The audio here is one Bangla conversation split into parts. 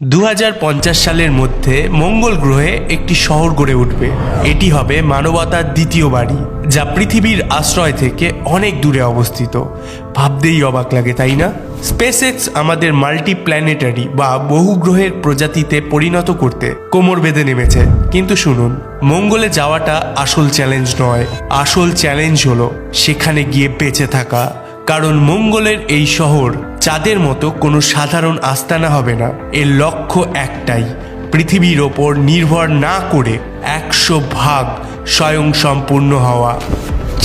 2050 সালের মধ্যে মঙ্গল গ্রহে একটি শহর গড়ে উঠবে। এটি হবে মানবতার দ্বিতীয় বাড়ি, যা পৃথিবীর আশ্রয় থেকে অনেক দূরে অবস্থিত। ভাবতেই অবাক লাগে, তাই না? স্পেসএক্স আমাদের মাল্টি প্ল্যানেটারি বা বহু গ্রহের প্রজাতিতে পরিণত করতে কোমর বেঁধে নেমেছে। কিন্তু শুনুন, মঙ্গলে যাওয়াটা আসল চ্যালেঞ্জ নয়। আসল চ্যালেঞ্জ হলো সেখানে গিয়ে বেঁচে থাকা। কারণ মঙ্গলের এই শহর চাঁদের মতো কোনো সাধারণ আস্তানা হবে না। এর লক্ষ্য একটাই, পৃথিবীর ওপর নির্ভর না করে 100% স্বয়ংসম্পূর্ণ হওয়া।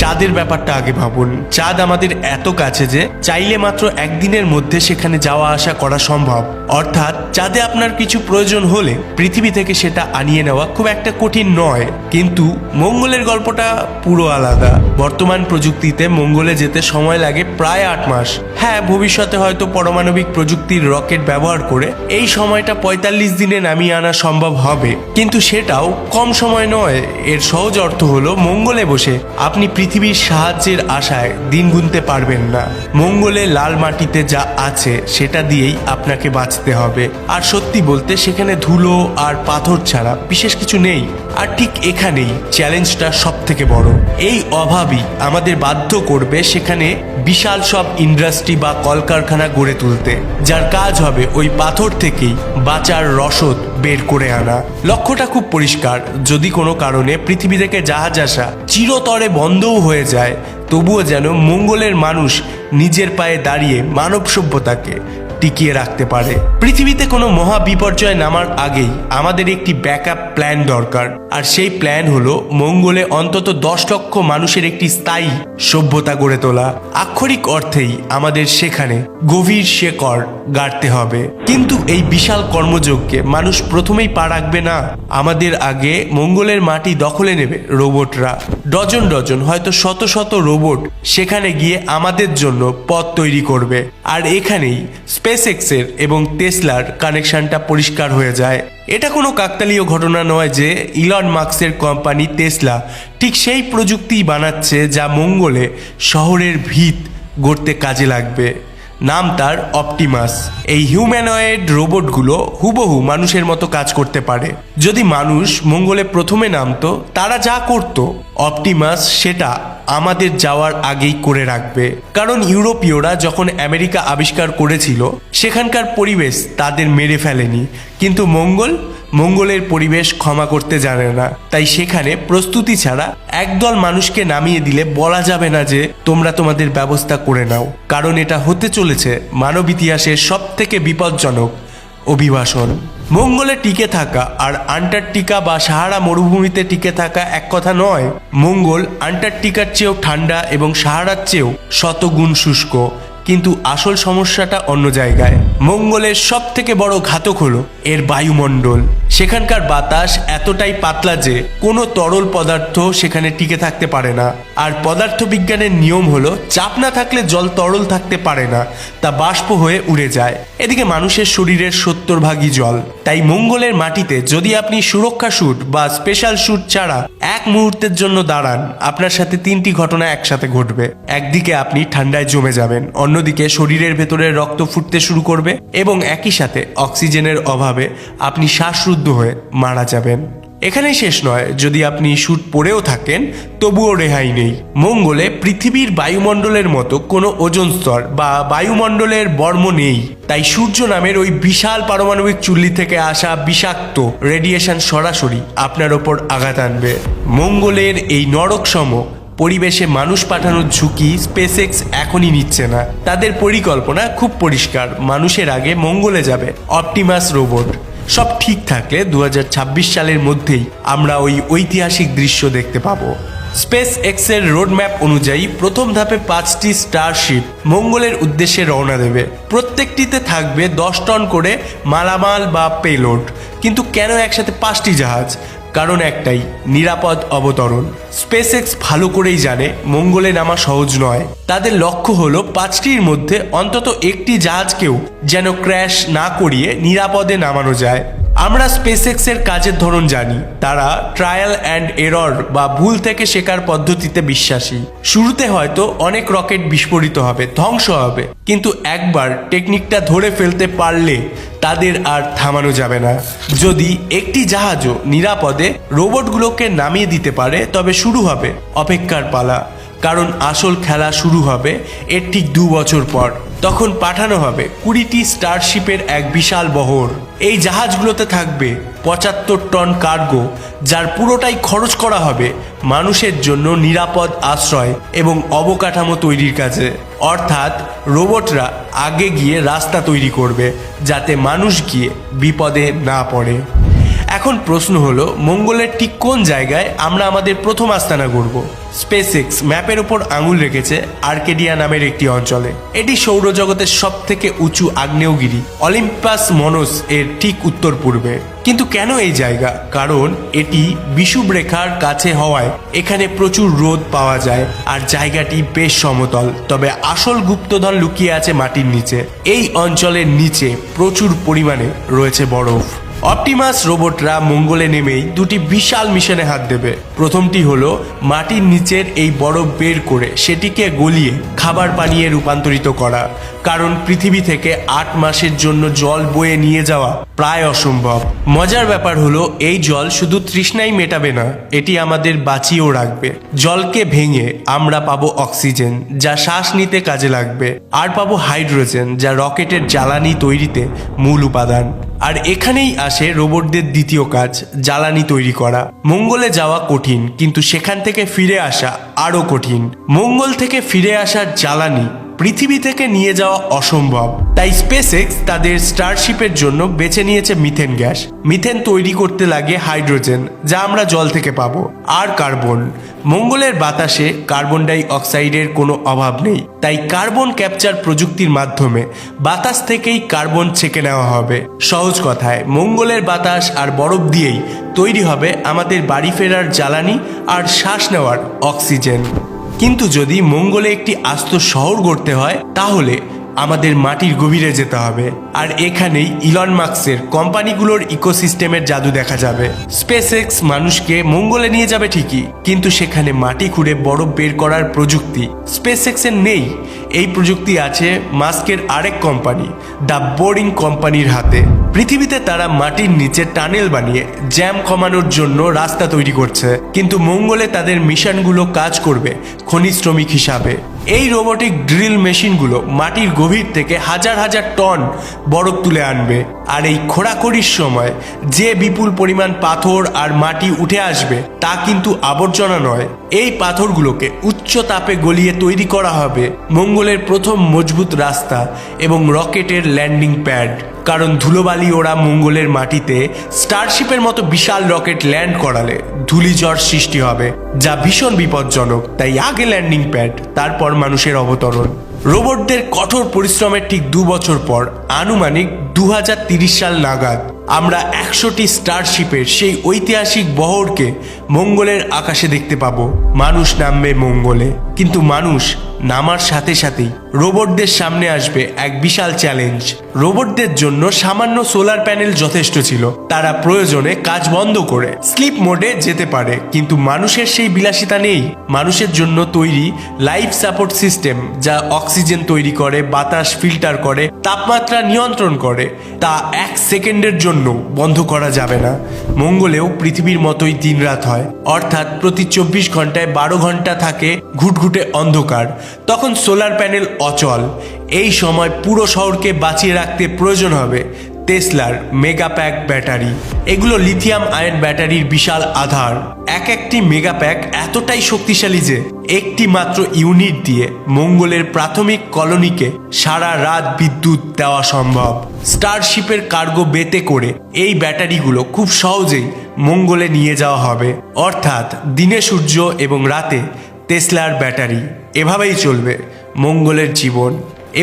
চাঁদের ব্যাপারটা আগে ভাবুন। চাঁদ আমাদের এত কাছে যে চাইলে মাত্র একদিনের মধ্যে সেখানে যাওয়া আসা করা সম্ভব। অর্থাৎ চাঁদে আপনার কিছু প্রয়োজন হলে পৃথিবী থেকে সেটা আনিয়ে নেওয়া খুব একটা কঠিন নয়। কিন্তু মঙ্গলের গল্পটা পুরো আলাদা। বর্তমান প্রযুক্তিতে মঙ্গলে যেতে সময় লাগে প্রায় 8 মাস। হ্যাঁ, ভবিষ্যতে হয়তো পারমাণবিক প্রযুক্তির রকেট ব্যবহার করে এই সময়টা 45 দিনে নামিয়ে আনা সম্ভব হবে, কিন্তু সেটাও কম সময় নয়। এর সহজ অর্থ হলো মঙ্গলে বসে আপনি পৃথিবীর সাহায্যের আশায় দিন গুনতে পারবেন না। মঙ্গলে লাল মাটিতে যা আছে সেটা দিয়েই আপনাকে বাঁচতে হবে। আর সত্যি বলতে সেখানে ধুলো আর পাথর ছাড়া বিশেষ কিছু নেই। আর ঠিক এখানেই চ্যালেঞ্জটা সব থেকে বড়। এই অভাবই আমাদের বাধ্য করবে সেখানে বিশাল সব ইন্ডাস্ট্রি বা কলকারখানা গড়ে তুলতে, যার কাজ হবে ওই পাথর থেকেই বাঁচার রসদ বের করে আনা। লক্ষ্যটা খুব পরিষ্কার। যদি কোনো কারণে পৃথিবী থেকে জাহাজ আসা চিরতরে বন্ধও হয়ে যায়, তবুও যেন মঙ্গলের মানুষ নিজের পায়ে দাঁড়িয়ে মানব সভ্যতাকে টিকিয়ে রাখতে পারে। পৃথিবীতে কোনো মহা বিপর্যয় নামার আগেই আমাদের একটি ব্যাকআপ প্ল্যান দরকার। আর সেই প্ল্যান হলো মঙ্গলে অন্তত 10 লক্ষ মানুষের একটি স্থায়ী সভ্যতা গড়ে তোলা। আক্ষরিক অর্থেই আমাদের সেখানে গভীর শেকড় গাড়তে হবে। কিন্তু এই বিশাল কর্মযজ্ঞে মানুষ প্রথমেই পা রাখবে না। আমাদের আগে মঙ্গলের মাটি দখলে নেবে রোবটরা। ডজন ডজন, হয়তো শত শত রোবট সেখানে গিয়ে আমাদের জন্য পথ তৈরি করবে। আর এখানেই স্পেসএক্সের এবং টেসলার কানেকশনটা পরিষ্কার হয়ে যায়। এটা কোনো কাকতালীয় ঘটনা নয় যে ইলন মাস্কের কোম্পানি টেসলা ঠিক সেই প্রযুক্তিই বানাচ্ছে যা মঙ্গলে শহরের ভিত গড়তে কাজে লাগবে। নাম তার অপটিমাস। এই হিউম্যানয়েড রোবটগুলো হুবহু মানুষের মতো কাজ করতে পারে। যদি মানুষ মঙ্গলে প্রথমে নামতো, তারা যা করত অপটিমাস সেটা আমাদের যাওয়ার আগেই করে রাখবে। কারণ ইউরোপীয়রা যখন আমেরিকা আবিষ্কার করেছিল, সেখানকার পরিবেশ তাদের মেরে ফেলেনি। কিন্তু মঙ্গলের পরিবেশ ক্ষমা করতে জানে না। তাই সেখানে প্রস্তুতি ছাড়া একদল মানুষকে নামিয়ে দিলে বলা যাবে না যে তোমরা তোমাদের ব্যবস্থা করে নাও। কারণ এটা হতে চলেছে মানব ইতিহাসের সব থেকে বিপজ্জনক অভিবাসন। মঙ্গলে টিকে থাকা আর আন্টার্কটিকা বা সাহারা মরুভূমিতে টিকে থাকা এক কথা নয়। মঙ্গল আন্টার্কটিকার চেয়েও ঠান্ডা এবং সাহারার চেয়েও শতগুণ শুষ্ক। কিন্তু আসল সমস্যাটা অন্য জায়গায়। মঙ্গলের সব থেকে বড় ঘাতক হলো এর বায়ুমণ্ডল। সেখানকার বাতাস এতটাই পাতলা যে কোনো তরল পদার্থ সেখানে টিকে থাকতে পারে না। আর পদার্থবিজ্ঞানের নিয়ম হলো চাপ না থাকলে জল তরল থাকতে পারে না, তা বাষ্প হয়ে উড়ে যায়। এদিকে মানুষের শরীরের 70% জল। তাই মঙ্গলের মাটিতে যদি আপনি সুরক্ষা স্যুট বা স্পেশাল স্যুট ছাড়া এক মুহূর্তের জন্য দাঁড়ান, আপনার সাথে 3টি ঘটনা একসাথে ঘটবে। একদিকে আপনি ঠান্ডায় জমে যাবেন, অন্যদিকে শরীরের ভেতরে রক্ত ফুটতে শুরু করবে এবং একই সাথে অক্সিজেনের অভাবে আপনি শ্বাসরুদ্ধ হয়ে মারা যাবেন। এখানেই শেষ নয়, যদি আপনি স্যুট পরেও থাকেন তবুও রেহাই নেই। মঙ্গলে পৃথিবীর বায়ুমণ্ডলের মতো কোনো ওজোন স্তর বা বায়ুমণ্ডলের বর্ম নেই। তাই সূর্য নামের ওই বিশাল পারমাণবিক চুল্লি থেকে আসা বিষাক্ত রেডিয়েশন সরাসরি আপনার ওপর আঘাত আনবে। মঙ্গলের এই নরকসম পরিবেশে মানুষ পাঠানোর ঝুঁকি স্পেসএক্স এখনই নিচ্ছে না। তাদের পরিকল্পনা খুব পরিষ্কার। মানুষের আগে মঙ্গলে যাবে অপটিমাস রোবট। সব ঠিক থাকলে 2026 সালের মধ্যেই আমরা ওই ঐতিহাসিক দৃশ্য দেখতে পাবো। স্পেসএক্সের রোডম্যাপ অনুযায়ী প্রথম ধাপে 5টি স্টারশিপ মঙ্গলের উদ্দেশ্যে রওনা দেবে। প্রত্যেকটিতে থাকবে 10 টন করে মালামাল বা পেলোড। কিন্তু কেন একসাথে 5টি জাহাজ? কারণ একটাই, নিরাপদ অবতরণ। স্পেসএক্স ভালো করেই জানে মঙ্গলে নামা সহজ নয়। তাদের লক্ষ্য হলো 5টির মধ্যে অন্তত একটি জাহাজকেও যেন ক্র্যাশ না করিয়ে নিরাপদে নামানো যায়। আমরা স্পেসএক্স এর কাজের ধরন জানি, তারা ট্রায়াল অ্যান্ড এরর বা ভুল থেকে শেখার পদ্ধতিতে বিশ্বাসী। শুরুতে হয়তো অনেক রকেট বিস্ফোরিত হবে, ধ্বংস হবে, কিন্তু একবার টেকনিকটা ধরে ফেলতে পারলে তাদের আর থামানো যাবে না। যদি একটি জাহাজও নিরাপদে রোবটগুলোকে নামিয়ে দিতে পারে, তবে শুরু হবে অপেক্ষার পালা। কারণ আসল খেলা শুরু হবে এর ঠিক 2 বছর পর। তখন পাঠানো হবে 20টি স্টারশিপের এক বিশাল বহর। এই জাহাজগুলোতে থাকবে 75 টন কার্গো, যার পুরোটাই খরচ করা হবে মানুষের জন্য নিরাপদ আশ্রয় এবং অবকাঠামো তৈরির কাজে। অর্থাৎ রোবটরা আগে গিয়ে রাস্তা তৈরি করবে যাতে মানুষ গিয়ে বিপদে না পড়ে। এখন প্রশ্ন হলো, মঙ্গলের ঠিক কোন জায়গায় আমরা আমাদের প্রথম আস্তানা গড়ব? স্পেসএক্স ম্যাপের ওপর আঙুল রেখেছে আর্কেডিয়া নামের একটি অঞ্চলে। এটি সৌরজগতের সব থেকে উঁচু আগ্নেয়গিরি অলিম্পাস মনস এর ঠিক উত্তর পূর্বে। কিন্তু কেন এই জায়গা? কারণ এটি বিষুবরেখার কাছে হওয়ায় এখানে প্রচুর রোদ পাওয়া যায় আর জায়গাটি বেশ সমতল। তবে আসল গুপ্তধন লুকিয়ে আছে মাটির নিচে। এই অঞ্চলের নিচে প্রচুর পরিমাণে রয়েছে বরফ। অপটিমাস রোবটরা মঙ্গলে নেমেই দুটি বিশাল মিশনে হাত দেবে। প্রথমটি হলো মাটির নিচের এই বরফ বের করে সেটিকে গলিয়ে খাবার পানিয়ে রূপান্তরিত করা। কারণ পৃথিবী থেকে 8 মাসের জন্য জল বয়ে নিয়ে যাওয়া প্রায় অসম্ভব। মজার ব্যাপার হলো, এই জল শুধু তৃষ্ণাই মেটাবে না, এটি আমাদের বাঁচিয়েও রাখবে। জলকে ভেঙে আমরা পাবো অক্সিজেন, যা শ্বাস নিতে কাজে লাগবে, আর পাবো হাইড্রোজেন, যা রকেটের জ্বালানি তৈরিতে মূল উপাদান। আর এখানেই আসে রোবটদের দ্বিতীয় কাজ, জ্বালানি তৈরি করা। মঙ্গলে যাওয়া কঠিন, কিন্তু সেখান থেকে ফিরে আসা আরো কঠিন। মঙ্গল থেকে ফিরে আসার জ্বালানি পৃথিবী থেকে নিয়ে যাওয়া অসম্ভব। তাই স্পেসএক্স তাদের স্টারশিপের জন্য বেছে নিয়েছে মিথেন গ্যাস। মিথেন তৈরি করতে লাগে হাইড্রোজেন, যা আমরা জল থেকে পাবো, আর কার্বন। মঙ্গলের বাতাসে কার্বন ডাই অক্সাইডের কোনো অভাব নেই, তাই কার্বন ক্যাপচার প্রযুক্তির মাধ্যমে বাতাস থেকেই কার্বন ছেঁকে নেওয়া হবে। সহজ কথায়, মঙ্গলের বাতাস আর বরফ দিয়েই তৈরি হবে আমাদের বাড়ি ফেরার জ্বালানি আর শ্বাস নেওয়ার অক্সিজেন। কিন্তু যদি মঙ্গলে একটি আস্ত শহর গড়তে হয়, তাহলে আমাদের মাটির গভীরে যেতে হবে। আর এখানেই ইলন মাস্কের কোম্পানিগুলোর ইকোসিস্টেমের জাদু দেখা যাবে। স্পেসএক্স মানুষকে মঙ্গলে নিয়ে যাবে ঠিকই, কিন্তু সেখানে মাটি খুঁড়ে বরফ বের করার প্রযুক্তি স্পেসএক্সের নেই। এই প্রযুক্তি আছে মাস্কের আরেক কোম্পানি, দ্য বোরিং কোম্পানির হাতে। পৃথিবীতে তারা মাটির নিচে টানেল বানিয়ে জ্যাম কমানোর জন্য রাস্তা তৈরি করছে, কিন্তু মঙ্গলে তাদের মিশনগুলো কাজ করবে খনি শ্রমিক হিসাবে। এই রোবোটিক ড্রিল মেশিনগুলো মাটির গভীর থেকে হাজার হাজার টন বরফ তুলে আনবে। আর এই খোঁড়াখড়ির সময় যে বিপুল পরিমাণ পাথর আর মাটি উঠে আসবে, তা কিন্তু আবর্জনা নয়। এই পাথরগুলোকে উচ্চ তাপে গলিয়ে তৈরি করা হবে মঙ্গলের প্রথম মজবুত রাস্তা এবং রকেটের ল্যান্ডিং প্যাড। কারণ ধুলোবালি ওরা মঙ্গলের মাটিতে স্টারশিপের মতো বিশাল রকেট ল্যান্ড করালে ধূলিঝড় সৃষ্টি হবে, যা ভীষণ বিপজ্জনক। তাই আগে ল্যান্ডিং প্যাড, তারপর মানুষের অবতরণ। রোবটদের কঠোর পরিশ্রমের ঠিক 2 বছর পর, আনুমানিক 2030 সাল নাগাদ, আমরা 100টি স্টারশিপের সেই ঐতিহাসিক বহরকে মঙ্গলের আকাশে দেখতে পাবো। মানুষ নামবে মঙ্গলে, কিন্তু মানুষ নামার সাথে সাথেই রোবটদের সামনে আসবে এক বিশাল চ্যালেঞ্জ। রোবটদের জন্য সামান্য সোলার প্যানেল যথেষ্ট ছিল। তারা প্রয়োজনে কাজ বন্ধ করে স্লিপ মোডে যেতে পারে, কিন্তু মানুষের সেই বিলাসিতা নেই। মানুষের জন্য তৈরি লাইফ সাপোর্ট সিস্টেম, যা অক্সিজেন তৈরি করে, বাতাস ফিল্টার করে, তাপমাত্রা নিয়ন্ত্রণ করে, তা 1 সেকেন্ডের জন্য বন্ধ করা যাবে না। মঙ্গলেও পৃথিবীর মতোই দিনরাত হয়, অর্থাৎ প্রতি 24 ঘন্টায় 12 ঘন্টা থাকে ঘুটঘুটে অন্ধকার। তখন সোলার প্যানেল অচল। এই সময় পুরো শহরকে বাঁচিয়ে রাখতে প্রয়োজন হবে টেসলার মেগাপ্যাক ব্যাটারি। এগুলো লিথিয়াম আয়ন ব্যাটারির বিশাল আধার। একটি মেগাপ্যাক এতটাই শক্তিশালী যে একটি মাত্র ইউনিট দিয়ে মঙ্গলের প্রাথমিক কলোনিকে সারা রাত বিদ্যুৎ দেওয়া সম্ভব। স্টারশিপের কার্গো বেতে করে এই ব্যাটারিগুলো খুব সহজেই মঙ্গলে নিয়ে যাওয়া হবে। অর্থাৎ দিনে সূর্য এবং রাতে টেসলার ব্যাটারি। এভাবেই চলবে মঙ্গলের জীবন।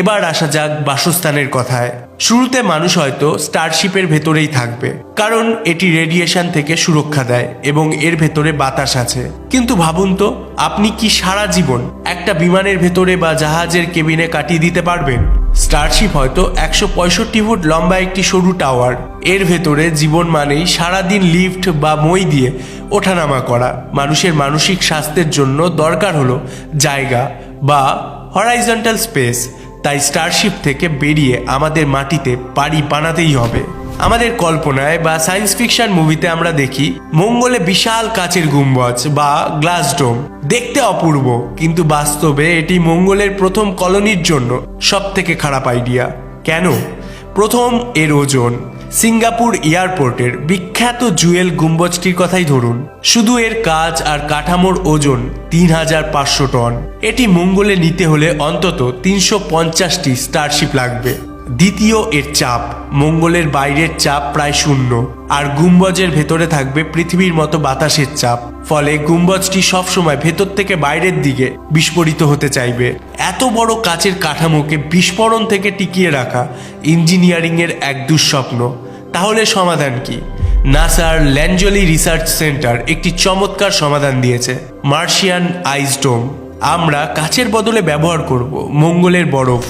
এবার আসা যাক বাসস্থানের কথায়। শুরুতে মানুষ হয়তো স্টারশিপের ভেতরেই থাকবে, কারণ এটি রেডিয়েশন থেকে সুরক্ষা দেয় এবং এর ভেতরে বাতাস আছে। কিন্তু ভাবুন তো, আপনি কি সারা জীবন একটা বিমানের ভেতরে বা জাহাজের কেবিনে কাটিয়ে দিতে পারবেন? স্টারশিপ হয়তো 165 ফুট লম্বা একটি সরু টাওয়ার। এর ভেতরে জীবন মানেই সারাদিন লিফট বা মই দিয়ে ওঠানামা করা। মানুষের মানসিক স্বাস্থ্যের জন্য দরকার হলো জায়গা বা হরাইজন্টাল স্পেস। তাই স্টারশিপ থেকে বেরিয়ে আমাদের মাটিতে বাড়ি বানাতেই হবে। আমাদের কল্পনায় বা সায়েন্স ফিকশন মুভিতে আমরা দেখি মঙ্গলে বিশাল কাচের গুম্বজ বা গ্লাস ডোম, দেখতে অপূর্ব, কিন্তু বাস্তবে এটি মঙ্গলের প্রথম কলোনির জন্য সব থেকে খারাপ আইডিয়া। কেন? প্রথম, এর ওজন। সিঙ্গাপুর এয়ারপোর্টের বিখ্যাত জুয়েল গুম্বজটির কথাই ধরুন, শুধু এর কাজ আর কাঠামোর ওজন 3500 টন। এটি মঙ্গলে নিতে হলে অন্তত 350টি স্টারশিপ লাগবে। দ্বিতীয়, এর চাপ। মঙ্গলের বাইরের চাপ প্রায় শূন্য, আর গুম্বজের ভেতরে থাকবে পৃথিবীর মতো বাতাসের চাপ। ফলে গুম্বজটি সবসময় ভেতর থেকে বাইরের দিকে বিস্ফোরিত হতে চাইবে। এত বড় কাচের কাঠামোকে বিস্ফোরণ থেকে টিকিয়ে রাখা ইঞ্জিনিয়ারিং এর এক দুঃস্বপ্ন। তাহলে সমাধান কি? নাসার ল্যাঞ্জলি রিসার্চ সেন্টার একটি চমৎকার সমাধান দিয়েছে, মার্শিয়ান আইস ডোম। আমরা কাচের বদলে ব্যবহার করব মঙ্গলের বরফ।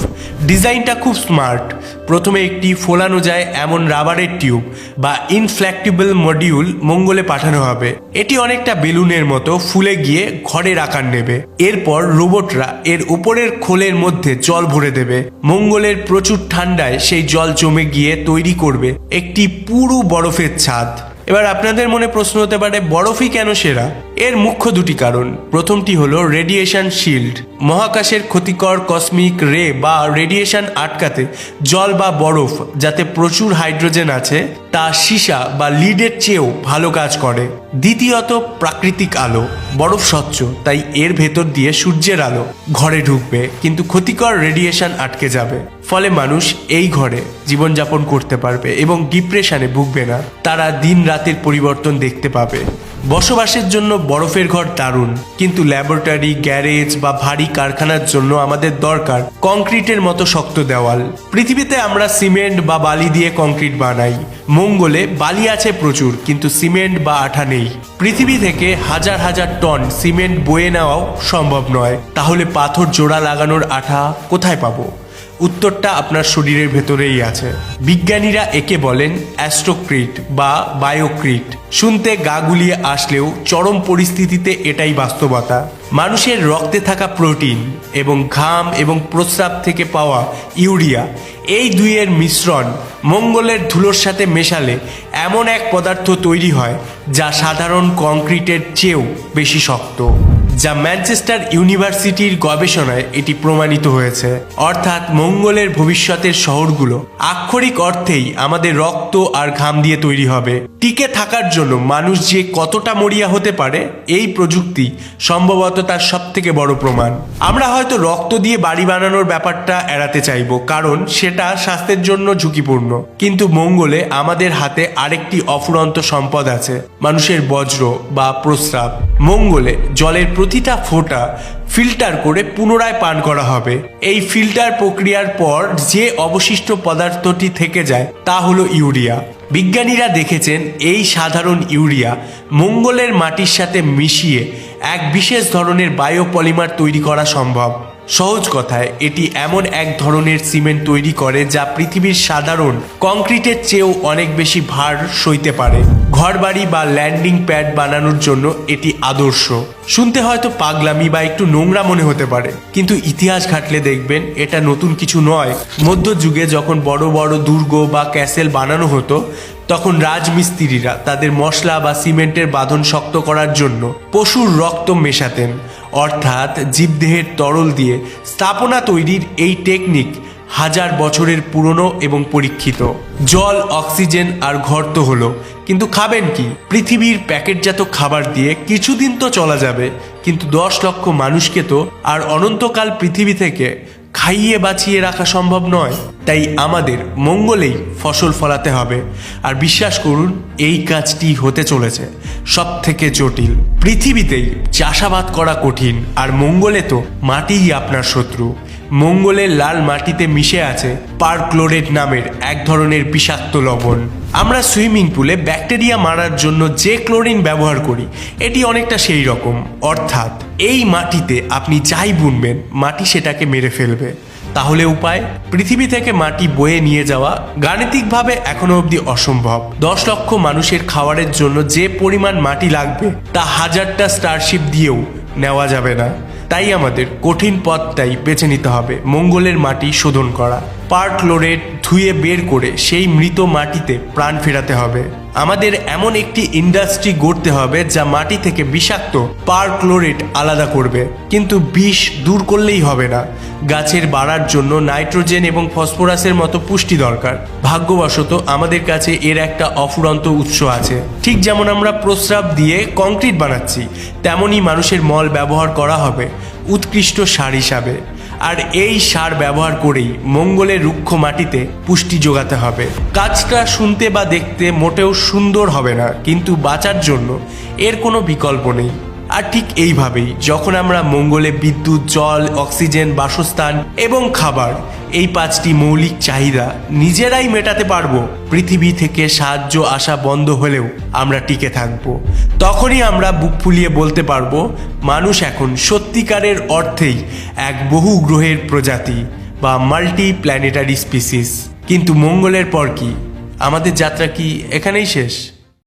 ডিজাইনটা খুব স্মার্ট। প্রথমে একটি ফোলানো যায় এমন রাবারের টিউব বা ইনফ্লেক্টিবল মডিউল মঙ্গলে পাঠানো হবে। এটি অনেকটা বেলুনের মতো ফুলে গিয়ে ঘরের আকার নেবে। এরপর রোবটরা এর উপরের খোলের মধ্যে জল ভরে দেবে। মঙ্গলের প্রচুর ঠান্ডায় সেই জল জমে গিয়ে তৈরি করবে একটি পুরো বরফের ছাদ। এবার আপনাদের মনে প্রশ্ন হতে পারে, বরফই কেন সেরা? এর মুখ্য দুটি কারণ। প্রথমটি হলো রেডিয়েশন শিল্ড। মহাকাশের ক্ষতিকর কসমিক রে বা রেডিয়েশন আটকাতে জল বা বরফ, যাতে প্রচুর হাইড্রোজেন আছে, তা সীসা বা লিডের চেয়েও ভালো কাজ করে। দ্বিতীয়ত, প্রাকৃতিক আলো। বরফ স্বচ্ছ, তাই এর ভেতর দিয়ে সূর্যের আলো ঘরে ঢুকবে, কিন্তু ক্ষতিকর রেডিয়েশন আটকে যাবে। ফলে মানুষ এই ঘরে জীবনযাপন করতে পারবে এবং ডিপ্রেশনে ভুগবে না। তারা দিন রাতের পরিবর্তন দেখতে পাবে। বসবাসের জন্য বরফের ঘর দারুণ, কিন্তু ল্যাবরেটরি, গ্যারেজ বা ভারী কারখানার জন্য আমাদের দরকার কংক্রিটের মতো শক্ত দেওয়াল। পৃথিবীতে আমরা সিমেন্ট বা বালি দিয়ে কংক্রিট বানাই। মঙ্গলে বালি আছে প্রচুর, কিন্তু সিমেন্ট বা আঠা নেই। পৃথিবী থেকে হাজার হাজার টন সিমেন্ট বয়ে নেওয়াও সম্ভব নয়। তাহলে পাথর জোড়া লাগানোর আঠা কোথায় পাবো? উত্তরটা আপনার শরীরের ভেতরেই আছে। বিজ্ঞানীরা একে বলেন অ্যাস্ট্রোক্রিট বা বায়োক্রিট। শুনতে গা গুলিয়ে আসলেও চরম পরিস্থিতিতে এটাই বাস্তবতা। মানুষের রক্তে থাকা প্রোটিন এবং ঘাম এবং প্রস্রাব থেকে পাওয়া ইউরিয়া, এই দুইয়ের মিশ্রণ মঙ্গলের ধুলোর সাথে মেশালে এমন এক পদার্থ তৈরি হয় যা সাধারণ কংক্রিটের চেয়েও বেশি শক্ত। যা ম্যানচেস্টার ইউনিভার্সিটির গবেষণায় এটি প্রমাণিত হয়েছে। অর্থাৎ মঙ্গলের ভবিষ্যতের শহরগুলো আক্ষরিক অর্থেই আমাদের রক্ত আর ঘাম দিয়ে তৈরি হবে। টিকে থাকার জন্য মানুষ যে কতটা মরিয়া হতে পারে, এই প্রযুক্তি সম্ভবত তার সব থেকে বড় প্রমাণ। আমরা হয়তো রক্ত দিয়ে বাড়ি বানানোর ব্যাপারটা এড়াতে চাইব, কারণ সেটা স্বাস্থ্যের জন্য ঝুঁকিপূর্ণ। কিন্তু মঙ্গলে আমাদের হাতে আরেকটি অফুরন্ত সম্পদ আছে, মানুষের বজ্র বা প্রস্রাব। মঙ্গলে জলের প্রতিটা ফোঁটা ফিল্টার করে পুনরায় পান করা হবে। এই ফিল্টার প্রক্রিয়ার পর যে অবশিষ্ট পদার্থটি থেকে যায় তা হলো ইউরিয়া। বিজ্ঞানীরা দেখেছেন এই সাধারণ ইউরিয়া মঙ্গলের মাটির সাথে মিশিয়ে এক বিশেষ ধরনের বায়োপলিমার তৈরি করা সম্ভব। সহজ কথায়, এটি এমন এক ধরনের সিমেন্ট তৈরি করে যা পৃথিবীর সাধারণ কংক্রিটের চেয়েও অনেক বেশি ভার সইতে পারে। ঘরবাড়ি বা ল্যান্ডিং প্যাড বানানোর জন্য এটি আদর্শ। শুনতে হয়তো পাগলামি বা একটু নোংরা মনে হতে পারে, কিন্তু ইতিহাস ঘাটলে দেখবেন এটা নতুন কিছু নয়। মধ্যযুগে যখন বড় বড় দুর্গ বা ক্যাসেল বানানো হতো, তখন রাজমিস্ত্রিরা তাদের মশলা বা সিমেন্টের বাঁধন শক্ত করার জন্য পশুর রক্ত মেশাতেন। অর্থাৎ জীবদেহের তরল দিয়ে স্থাপনা তৈরির এই টেকনিক হাজার বছরের পুরনো এবং পরীক্ষিত। জল, অক্সিজেন আর ঘর তো হলো, কিন্তু খাবেন কি? পৃথিবীর প্যাকেটজাত খাবার দিয়ে কিছুদিন তো চলা যাবে, কিন্তু 10 লক্ষ মানুষকে তো আর অনন্তকাল পৃথিবী থেকে খাইয়ে বাঁচিয়ে রাখা সম্ভব নয়। তাই আমাদের মঙ্গলেই ফসল ফলাতে হবে। আর বিশ্বাস করুন, এই কাজটি হতে চলেছে সব থেকে জটিল। পৃথিবীতেই চাষাবাদ করা কঠিন, আর মঙ্গলে তো মাটিই আপনার শত্রু। মঙ্গলের লাল মাটিতে মিশে আছে পারক্লোরেট নামের এক ধরনের বিষাক্ত লবণ। আমরা সুইমিং পুলে ব্যাকটেরিয়া মারার জন্য যে ক্লোরিন ব্যবহার করি, এটি অনেকটা সেই রকম। অর্থাৎ এই মাটিতে আপনি যাই বুনবেন, মাটি সেটাকে মেরে ফেলবে। তাহলে উপায়? পৃথিবী থেকে মাটি বয়ে নিয়ে যাওয়া গাণিতিকভাবে এখনো অবধি অসম্ভব। 10 লক্ষ মানুষের খাবারের জন্য যে পরিমাণ মাটি লাগবে তা 1000টা স্টারশিপ দিয়েও নেওয়া যাবে না। তাই আমাদের কঠিন পথটাই বেছে নিতে হবে, মঙ্গলের মাটি শোধন করা। পারক্লোরেট ধুয়ে বের করে সেই মৃত মাটিতে প্রাণ ফেরাতে হবে। আমাদের এমন একটি ইন্ডাস্ট্রি গড়তে হবে যা মাটি থেকে বিষাক্ত পারক্লোরেট আলাদা করবে। কিন্তু বিষ দূর করলেই হবে না, গাছের বাড়ার জন্য নাইট্রোজেন এবং ফসফরাসের মতো পুষ্টি দরকার। ভাগ্যবশত আমাদের কাছে এর একটা অফুরন্ত উৎস আছে। ঠিক যেমন আমরা প্রস্রাব দিয়ে কংক্রিট বানাচ্ছি, তেমনই মানুষের মল ব্যবহার করা হবে উৎকৃষ্ট সার হিসাবে। আর এই সার ব্যবহার করেই মঙ্গলের রুক্ষ মাটিতে পুষ্টি যোগাতে হবে। কাজটা শুনতে বা দেখতে মোটেও সুন্দর হবে না, কিন্তু বাঁচার জন্য এর কোনো বিকল্প নেই। আর ঠিক এইভাবেই যখন আমরা মঙ্গলে বিদ্যুৎ, জল, অক্সিজেন, বাসস্থান এবং খাবার, এই 5টি মৌলিক চাহিদা নিজেরাই মেটাতে পারবো, পৃথিবী থেকে সাহায্য আসা বন্ধ হলেও আমরা টিকে থাকবো। তখনই আমরা বুক ফুলিয়ে বলতে পারবো, মানুষ এখন সত্যিকারের অর্থেই এক বহু গ্রহের প্রজাতি বা মাল্টি প্ল্যানেটারি স্পিসিস। কিন্তু মঙ্গলের পর কি? আমাদের যাত্রা কি এখানেই শেষ?